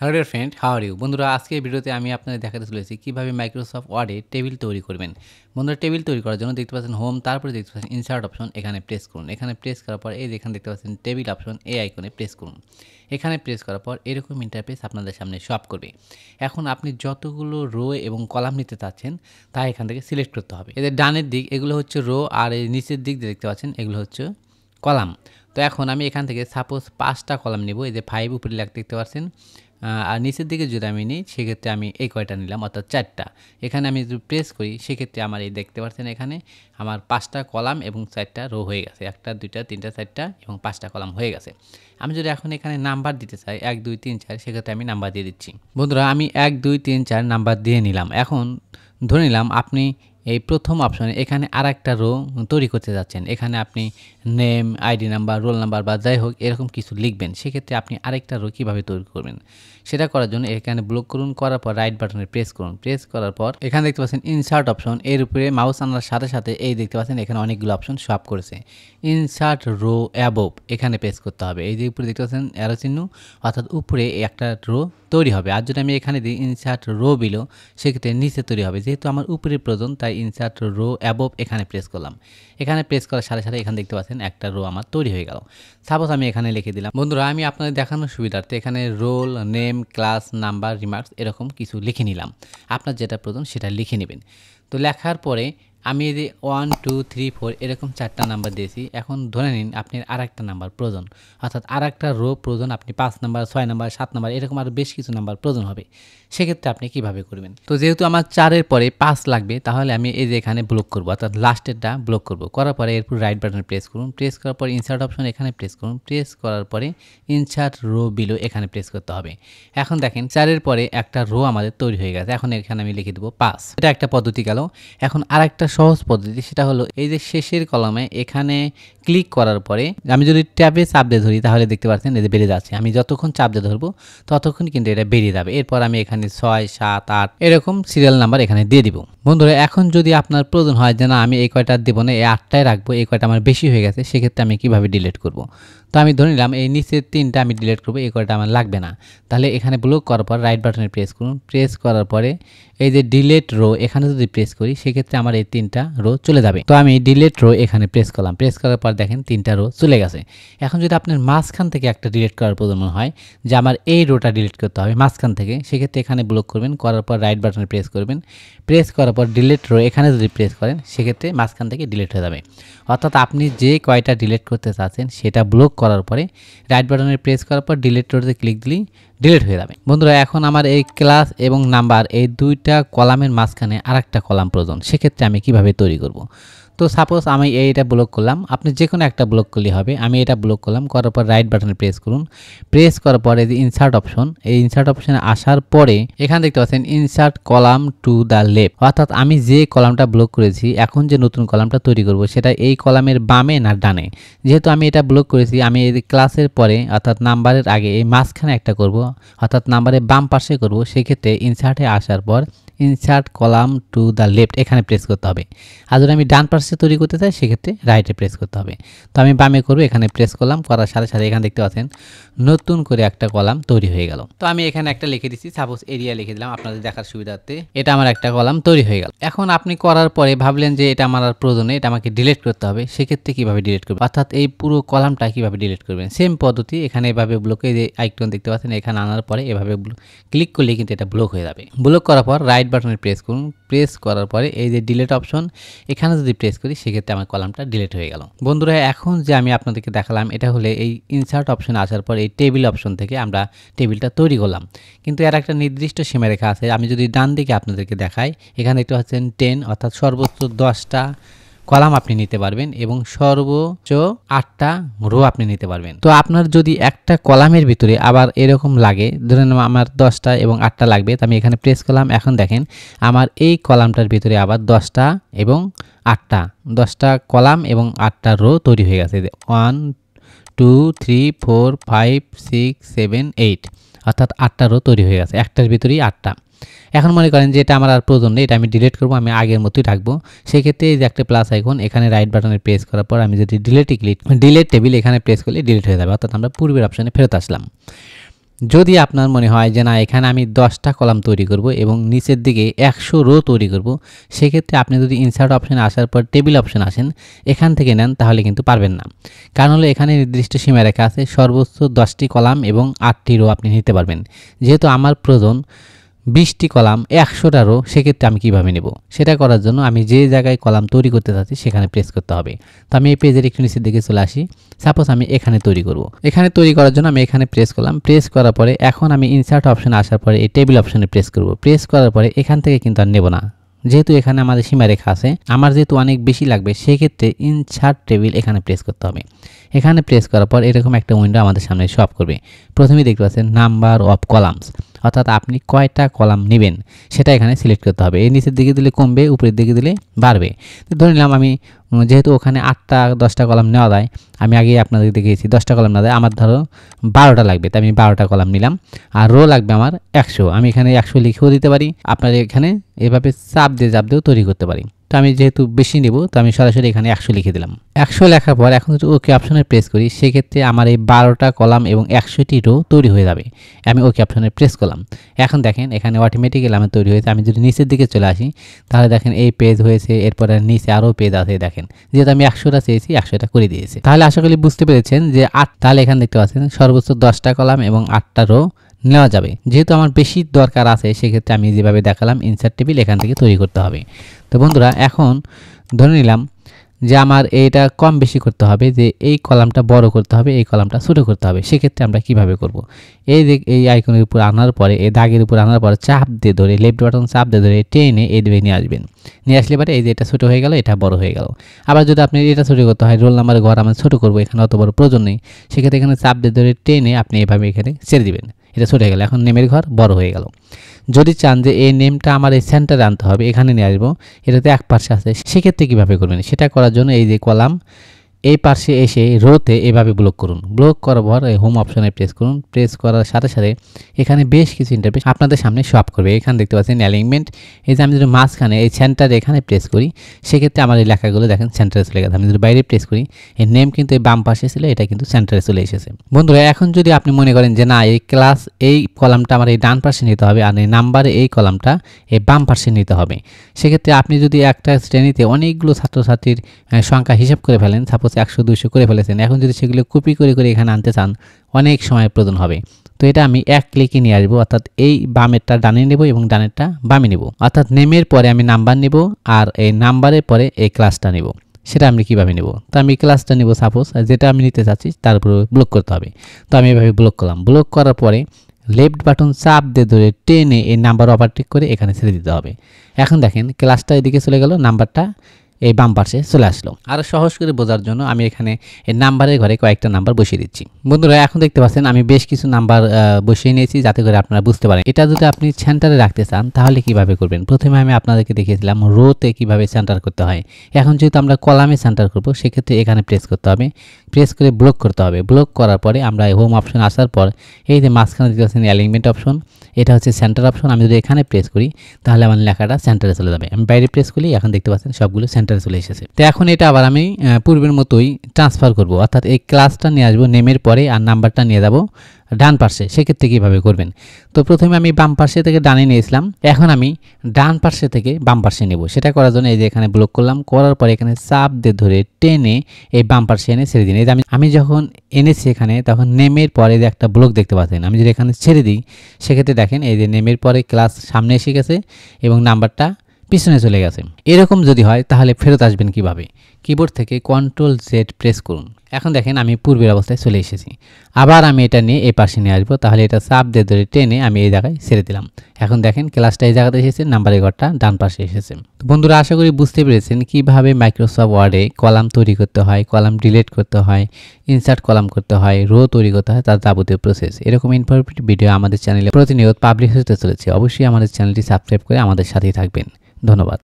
Hello dear friend, how are you? বন্ধুরা, আজকের ভিডিওতে আমি আপনাদের দেখাতে চলেছি কীভাবে মাইক্রোসফট ওয়ার্ডে টেবিল তৈরি করবেন। বন্ধুরা, টেবিল তৈরি করার জন্য দেখতে পাচ্ছেন হোম, তারপরে দেখতে পাচ্ছেন ইনসার্ট অপশন, এখানে প্রেস করুন। এখানে প্রেস করার পর এই যেখানে দেখতে পাচ্ছেন টেবিল অপশন, এই আইকনে প্রেস করুন। এখানে প্রেস করার পর এরকম ইন্টারফেস আপনাদের সামনে শো আপ করবে। এখন আপনি যতগুলো রো এবং কলাম নিতে চাচ্ছেন তা এখান থেকে সিলেক্ট করতে হবে। এদের ডানের দিক এগুলো হচ্ছে রো, আর এই নিচের দিক দেখতে পাচ্ছেন এগুলো হচ্ছে কলাম। তো এখন আমি এখান থেকে সাপোজ 5টা কলাম নেব। এই যে 5 উপরে লেখা দেখতে পাচ্ছেন, আর নিচের দিকে যদি আমি নিই সেক্ষেত্রে আমি এই কয়টা নিলাম, অর্থাৎ 4টা। এখানে আমি যদি প্রেস করি সেক্ষেত্রে আমার এই দেখতে পাচ্ছেন এখানে আমার 5টা কলাম এবং 4টা রো হয়ে গেছে। 1টা 2টা 3টা 4টা এবং 5টা কলাম হয়ে গেছে। আমি যদি এখন এখানে নাম্বার দিতে চাই 1 2 3 4, সেক্ষেত্রে আমি নাম্বার দিয়ে দিচ্ছি। বন্ধুরা, আমি 1 2 3 4 নাম্বার দিয়ে নিলাম। এখন ধরে নিলাম আপনি এই প্রথম অপশনে এখানে আরেকটা রো তৈরি করতে যাচ্ছেন। এখানে আপনি name, ID number, roll number বা যাই হোক এরকম কিছু লিখবেন। সেক্ষেত্রে আপনি আরেকটা রো কীভাবে তৈরি করবেন সেটা করার জন্য এখানে ব্লক করুন, করার পর রাইট বাটনে প্রেস করুন। প্রেস করার পর এখানে দেখতে পাচ্ছেন ইনসার্ট অপশন, এর উপরে মাউস আনার সাথে সাথে এই দেখতে পাচ্ছেন এখানে অনেকগুলো অপশন শো আপ করেছে। ইনসার্ট রো অ্যাবোভ এখানে প্রেস করতে হবে। এই যে উপরে দেখতে পাচ্ছেন অ্যারো চিহ্ন, অর্থাৎ উপরে একটা রো তৈরি হবে। আর যদি আমি এখানে দিই ইনসার্ট রো বিলো, সেক্ষেত্রে নিচে তৈরি হবে। যেহেতু আমার উপরে প্রয়োজন তাই ইনসার্ট রো অ্যাবোভ এখানে প্রেস করলাম। এখানে প্রেস করার সাথে সাথে এখানে দেখতে পাচ্ছেন একটা রো আমার তৈরি হয়ে গেল। সাপোজ আমি এখানে লিখে দিলাম। বন্ধুরা, আমি আপনাদের দেখানোর সুবিধার্থে এখানে roll, name, class, number, remarks এরকম কিছু লিখে নিলাম। আপনার যেটা প্রয়োজন সেটা লিখে নেবেন। তো লেখার পরে আমি এই যে 1 2 3 4 এরকম 4টা নাম্বার দিয়েছি। এখন ধরে নিন আপনার আরেকটা নাম্বার প্রয়োজন, অর্থাৎ আরেকটা রো প্রয়োজন। আপনি 5 নাম্বার, 6 নাম্বার, 7 নাম্বার এরকম আরও বেশ কিছু নাম্বার প্রয়োজন হবে। সেক্ষেত্রে আপনি কিভাবে করবেন? তো যেহেতু আমার 4-এর পরে 5 লাগবে, তাহলে আমি এই যে এখানে ব্লক করব, অর্থাৎ লাস্টেরটা ব্লক করব। করার পরে এরপর রাইট বাটনে প্রেস করুন। প্রেস করার পর ইনসার্ট অপশন এখানে প্রেস করুন। প্রেস করার পরে ইনসার্ট রো বিলো এখানে প্রেস করতে হবে। এখন দেখেন 4-এর পরে একটা রো আমাদের তৈরি হয়ে গেছে। এখন এখানে আমি লিখে দেবো 5। এটা একটা পদ্ধতি গেল। এখন আরেকটা সহজ পদ্ধতি, সেটা হলো এই যে শেষের কলামে এখানে ক্লিক করার পরে আমি যদি ট্যাবে চাপ দিয়ে ধরি তাহলে দেখতে পাচ্ছেন এই যে বেড়ে যাচ্ছে। আমি যতক্ষণ চাপ দিয়ে ধরবো ততক্ষণ কিন্তু এটা বেরিয়ে যাবে। এরপর আমি এখানে 6 7 8 এরকম সিরিয়াল নাম্বার এখানে দিয়ে দিব। বন্ধুরা, এখন যদি আপনার প্রয়োজন হয় যে না আমি এই কয়টা দেবো না, এই 8টাই রাখবো, এই কয়টা আমার বেশি হয়ে গেছে, সেক্ষেত্রে আমি কিভাবে ডিলিট করব? তো আমি ধরে নিলাম এই নিচের 3টা আমি ডিলিট করবো, এই কয়টা আমার লাগবে না। তাহলে এখানে ব্লক করার পর রাইট বাটনে প্রেস করুন। প্রেস করার পরে এই যে ডিলিট রো এখানে যদি প্রেস করি সেক্ষেত্রে আমার এই 3টা রো চলে যাবে। তো আমি ডিলিট রো এখানে প্রেস করলাম। প্রেস করার পর দেখেন 3টা রো চলে গেছে। এখন যদি আপনার মাঝখান থেকে একটা ডিলিট করার প্রয়োজন হয় যে আমার এই রোটা ডিলিট করতে হবে মাঝখান থেকে, সেক্ষেত্রে এখানে ব্লক করবেন। করার পর রাইট বাটনে প্রেস করবেন। প্রেস করার পর ডিলিট রো এখানে যদি প্রেস করেন সেক্ষেত্রে মাঝখান থেকে ডিলিট হয়ে যাবে। অর্থাৎ আপনি যে কয়টা ডিলিট করতে চাচ্ছেন সেটা ব্লক করার পরে রাইট বাটনে প্রেস করার পর ডিলিট রোতে ক্লিক দিলেই ডিলিট হয়ে যাবে। বন্ধুরা, এখন আমার এই ক্লাস এবং নাম্বার এই দুইটা কলামের মাঝখানে আরেকটা কলাম প্রয়োজন। সেক্ষেত্রে আমি কিভাবে তৈরি করব? তো সাপোজ আমি এইটা ব্লক করলাম, আপনি যে কোনো একটা ব্লক করলেই হবে। আমি এটা ব্লক করলাম। করার পর রাইট বাটনে প্রেস করুন। প্রেস করার পরে যে ইনসার্ট অপশন, এই ইনসার্ট অপশনে আসার পরে এখানে দেখতে পাচ্ছেন insert column to the left, অর্থাৎ আমি যে কলামটা ব্লক করেছি এখন যে নতুন কলামটা তৈরি করব সেটা এই কলামের বামে না ডানে। যেহেতু আমি এটা ব্লক করেছি, আমি এই ক্লাসের পরে অর্থাৎ নাম্বারের আগে এই মাঝখানে একটা করব, অর্থাৎ নাম্বারের বাম পাশে করব। সেক্ষেত্রে ইনসার্টে আসার পর insert column to the left এখানে প্রেস করতে হবে। আর যদি আমি ডান পাশে তৈরি করতে চাই সেক্ষেত্রে রাইটে প্রেস করতে হবে। তো আমি বামে করব, এখানে প্রেস করলাম। করার সাথে সাথে এখানে দেখতে পাচ্ছেন নতুন করে একটা কলাম তৈরি হয়ে গেল। তো আমি এখানে একটা লিখে দিচ্ছি, সাপোজ এরিয়া লিখে দিলাম আপনাদের দেখার সুবিধার্থে। এটা আমার একটা কলাম তৈরি হয়ে গেল। এখন আপনি করার পরে ভাবলেন যে এটা আমার আর প্রয়োজন নেই, এটা আমাকে ডিলিট করতে হবে। সেক্ষেত্রে কিভাবে ডিলিট করবেন, অর্থাৎ এই পুরো কলামটা কিভাবে ডিলিট করবেন? সেম পদ্ধতি, এখানে এভাবে ব্লকে যে আইকন দেখতে পাচ্ছেন এখানে আনার পরে এভাবে ক্লিক করলে কিন্তু এটা ব্লক হয়ে যাবে। ব্লক করার পর রাইট বাটনে প্রেস করুন। প্রেস করার পরে এই যে ডিলিট অপশন এখানে যদি প্রেস করি সেক্ষেত্রে আমার কলামটা ডিলিট হয়ে গেল। বন্ধুরা, এখন যে আমি আপনাদেরকে দেখালাম এটা হলে এই ইনসার্ট অপশনে আসার পর এই টেবিল অপশন থেকে আমরা টেবিলটা তৈরি করলাম। কিন্তু এর একটা নির্দিষ্ট সীমারেখা আছে। আমি যদি ডান দিকে আপনাদেরকে দেখাই, এখানে দেখতে পাচ্ছেন 10, অর্থাৎ সর্বোচ্চ 10টা কলাম আপনি নিতে পারবেন এবং সর্বোচ্চ 8টা রো আপনি নিতে পারবেন। তো আপনার যদি একটা কলামের ভিতরে আবার এরকম লাগে, ধরেন আমার 10টা এবং 8টা লাগবে, তো আমি এখানে প্রেস করলাম। এখন দেখেন আমার এই কলামটার ভিতরে আবার 10টা এবং 8টা 10টা কলাম এবং 8টা রো তৈরি হয়ে গেছে। 1 2 3 4 5 6 7 8, অর্থাৎ 8টা রো তৈরি হয়ে গেছে, একটার ভিতরেই 8টা। এখন মনে করেন যে এটা আমার আর প্রয়োজন নেই, এটা আমি ডিলিট করবো, আমি আগের মতোই রাখবো। সেক্ষেত্রে এই যে একটা প্লাস আইকন এখানে রাইট বাটনে প্রেস করার পর আমি যদি ডিলিট টেবিল এখানে প্রেস করলে ডিলিট হয়ে যাবে, অর্থাৎ আমরা পূর্বের অপশানে ফেরত আসলাম। যদি আপনার মনে হয় যে না এখানে আমি 10টা কলাম তৈরি করব এবং নিচের দিকে 100 রো তৈরি করব, সেক্ষেত্রে আপনি যদি ইনসার্ট অপশানে আসার পর টেবিল অপশান আসেন, এখান থেকে নেন তাহলে কিন্তু পারবেন না। কারণ হলো এখানে নির্দিষ্ট সীমারেখা আছে, সর্বোচ্চ 10টি কলাম এবং 8টি রো আপনি নিতে পারবেন। যেহেতু আমার প্রয়োজন 20টি কলাম 100টা রো, সেক্ষেত্রে আমি কীভাবে নেব? সেটা করার জন্য আমি যে জায়গায় কলাম তৈরি করতে চাচ্ছি সেখানে প্রেস করতে হবে। তো আমি এই পেজের একটু নিচের দিকে চলে আসি। সাপোজ আমি এখানে তৈরি করব। এখানে তৈরি করার জন্য আমি এখানে প্রেস করলাম। প্রেস করার পরে এখন আমি ইনসার্ট অপশানে আসার পরে এই টেবিল অপশানে প্রেস করব। প্রেস করার পরে এখান থেকে কিন্তু আর নেব না, যেহেতু এখানে আমাদের সীমারেখা আছে। আমার যেহেতু অনেক বেশি লাগবে, সেক্ষেত্রে ইনসার্ট টেবিল এখানে প্রেস করতে হবে। এখানে প্রেস করার পর এরকম একটা উইন্ডো আমাদের সামনে শো আপ করবে। প্রথমেই দেখতে পাচ্ছেন নাম্বার অফ কলামস, অর্থাৎ আপনি কয়টা কলাম নেবেন সেটা এখানে সিলেক্ট করতে হবে। এই নিচের দিকে দিলে কমবে, উপরের দিকে দিলে বাড়বে। তো ধরে নিলাম আমি, যেহেতু ওখানে 8টা 10টা কলাম নেওয়া যায়, আমি আগে আপনাদের দেখিয়েছি 10টা কলাম নেওয়া যায়, আমার ধরো 12টা লাগবে, তাই আমি 12টা কলাম নিলাম। আর রো লাগবে আমার 100, আমি এখানে 100 লিখেও দিতে পারি, আপনার এখানে এভাবে চাপ দিয়েও তৈরি করতে পারি। তো আমি যেহেতু বেশি নেব, তো আমি সরাসরি এখানে 100 লিখে দিলাম। 100 লেখার পর এখন যদি ওকে অপশনে প্রেস করি, সেক্ষেত্রে আমার এই 12টা কলাম এবং 100টি রো তৈরি হয়ে যাবে। আমি ওকে অপশনে প্রেস করলাম। এখন দেখেন এখানে অটোমেটিক্যালি আমার তৈরি হয়েছে। আমি যদি নিচের দিকে চলে আসি, তাহলে দেখেন এই পেজ হয়েছে, এরপরে নিচে আরও পেজ আছে। দেখেন যেহেতু আমি 100টা চেয়েছি, 100টা করে দিয়েছি। তাহলে আশা করি বুঝতে পেরেছেন যে তাহলে এখানে দেখতে পাচ্ছেন সর্বোচ্চ 10টা কলাম এবং 8টা রো নেওয়া যাবে। যেহেতু আমার বেশি দরকার আছে, সেক্ষেত্রে আমি যেভাবে দেখালাম ইনসার্ট টেবিল এখান থেকে তৈরি করতে হবে। তো বন্ধুরা, এখন ধরে নিলাম যে আমার এইটা কম বেশি করতে হবে, যে এই কলামটা বড় করতে হবে, এই কলামটা ছোট করতে হবে। সেক্ষেত্রে আমরা কিভাবে করব? এই আইকনের উপর আনার পরে, এই দাগের উপর আনার পরে চাপ দিয়ে ধরে, লেফট বাটন চাপ দিয়ে ধরে টেনে এই দিকে নিয়ে আসবেন। নিয়ে আসলে পরে এই যে এটা ছোটো হয়ে গেল, এটা বড় হয়ে গেল। আবার যদি আপনি এটা ছোটো করতে হয়, রোল নাম্বারের ঘর আমরা ছোটো করবো, এখানে অত বড় প্রয়োজন নেই, সেক্ষেত্রে এখানে চাপ দিয়ে ধরে টেনে আপনি এভাবে এখানে ছেড়ে দিবেন। এটা ছোটো হয়ে গেল, এখন নেমের ঘর বড় হয়ে গেল। যদি চান যে এই নেমটা আমার এই সেন্টারে আনতে হবে, এখানে নিয়ে আসবো, এটাতে এক পাশে আছে, সেক্ষেত্রে কীভাবে করবেন? সেটা করার জন্য এই যে কলাম, এই পাশে এসে রোতে এভাবে ব্লক করুন। ব্লক করার পর এই হোম অপশনে প্রেস করুন। প্রেস করার সাথে সাথে এখানে বেশ কিছু ইন্টারফেস আপনাদের সামনে শো আপ করবে। এখানে দেখতে পাচ্ছেন অ্যালাইনমেন্ট। এই যে আমি যদি মাঝখানে এই সেন্টারে এখানে প্রেস করি, সেক্ষেত্রে আমার এই লেখাগুলো দেখেন সেন্টারে চলে গেছে। আমি যদি বাইরে প্রেস করি, এই নেম কিন্তু এই বাম পাশে ছিল, এটা কিন্তু সেন্টারে চলে এসেছে। বন্ধুরা, এখন যদি আপনি মনে করেন যে না এই ক্লাস এই কলামটা আমার এই ডান পাশে নিতে হবে, আর এই নাম্বারে এই কলামটা এই বাম পাশে নিতে হবে, সেক্ষেত্রে আপনি যদি একটা শ্রেণীতে অনেকগুলো ছাত্রছাত্রীর সংখ্যা হিসাব করে ফেলেন, সাপোজ 100-200 করে ফেলেছেন, এখন যদি সেগুলো কপি করে করে এখানে আনতে চান, অনেক সময় প্রয়োজন হবে। তো এটা আমি এক ক্লিকে নিয়ে আসবো, অর্থাৎ এই বামেরটা ডানে নেব এবং ডানেরটা বামে নেব। অর্থাৎ নেমের পরে আমি নাম্বার নেব, আর এই নাম্বারের পরে এই ক্লাসটা নেব। সেটা আমি কীভাবে নেব? তো আমি ক্লাসটা নেব, সাপোজ যেটা আমি নিতে চাচ্ছি তার উপরে ব্লক করতে হবে। তো আমি এভাবে ব্লক করলাম। ব্লক করার পরে লেফট বাটন চাপ দিয়ে ধরে টেনে এই নাম্বার ওভারটেক করে এখানে ছেড়ে দিতে হবে। এখন দেখেন ক্লাসটা এদিকে চলে গেল, নাম্বারটা এই বাম পাশে চলে আসলো। আরও সহজ করে বোঝার জন্য আমি এখানে এই নাম্বারের ঘরে কয়েকটা নাম্বার বসিয়ে দিচ্ছি। বন্ধুরা, এখন দেখতে পাচ্ছেন আমি বেশ কিছু নাম্বার বসিয়ে নিয়েছি, যাতে করে আপনারা বুঝতে পারেন। এটা যদি আপনি সেন্টারে রাখতে চান তাহলে কিভাবে করবেন? প্রথমে আমি আপনাদেরকে দেখিয়েছিলাম রোতে কিভাবে সেন্টার করতে হয়। এখন যেহেতু আমরা কলামে সেন্টার করব, সেক্ষেত্রে এখানে প্রেস করতে হবে। প্রেস করে ব্লক করতে হবে। ব্লক করার পরে আমরা হোম অপশন আসার পর এই যে মাঝখানে দেখতে পাচ্ছেন অ্যালাইনমেন্ট অপশন, এটা হচ্ছে সেন্টার অপশন। আমি যদি এখানে প্রেস করি, তাহলে আমার লেখাটা সেন্টারে চলে যাবে। আমি বাইরে প্রেস করি, এখন দেখতে পাচ্ছেন সবগুলো সেন্টারে চলে এসেছে। তো এখন এটা আবার আমি পূর্বের মতোই ট্রান্সফার করব, অর্থাৎ এই ক্লাসটা নিয়ে আসবো নেমের পরে, আর নাম্বারটা নিয়ে যাব ডান পাশে। সেক্ষেত্রে কীভাবে করবেন? তো প্রথমে আমি বাম পাশে থেকে ডানে নিয়েছিলাম, এখন আমি ডান পাশে থেকে বাম পাশে নেব। সেটা করার জন্য এই যে এখানে ব্লক করলাম, করার পরে এখানে চাপ দিয়ে ধরে টেনে এই বাম পাশে এনে ছেড়ে দিন। এই যে আমি যখন এনেছি এখানে, তখন নেমের পরে যে একটা ব্লক দেখতে পাচ্ছেন, আমি যদি এখানে ছেড়ে দিই, সেক্ষেত্রে দেখেন এই যে নেমের পরে ক্লাস সামনে এসে গেছে এবং নাম্বারটা পিছনে চলে গেছে। এরকম যদি হয় তাহলে ফেরত আসবেন কিভাবে? কিবোর্ড থেকে Ctrl+Z প্রেস করুন। এখন দেখেন আমি পূর্বের অবস্থায় চলে এসেছি। আবার আমি এটা নিয়ে এই পাশে নিয়ে আসবো, তাহলে এটা চাপ দিয়ে ধরে টেনে আমি এই জায়গায় ছেড়ে দিলাম। এখন দেখেন ক্লাসটা এই জায়গাতে এসেছে, নাম্বারের ঘরটা ডান পাশে এসেছে। তো বন্ধুরা, আশা করি বুঝতে পেরেছেন কিভাবে মাইক্রোসফট ওয়ার্ডে কলাম তৈরি করতে হয়, কলাম ডিলিট করতে হয়, ইনসার্ট কলাম করতে হয়, রো তৈরি করতে হয়, তার যাবতীয় প্রসেস। এরকম ইনফরমেটিভ ভিডিও আমাদের চ্যানেলে প্রতিনিয়ত পাবলিশ হতে চলেছে। অবশ্যই আমাদের চ্যানেলটি সাবস্ক্রাইব করে আমাদের সাথেই থাকবেন। ধন্যবাদ।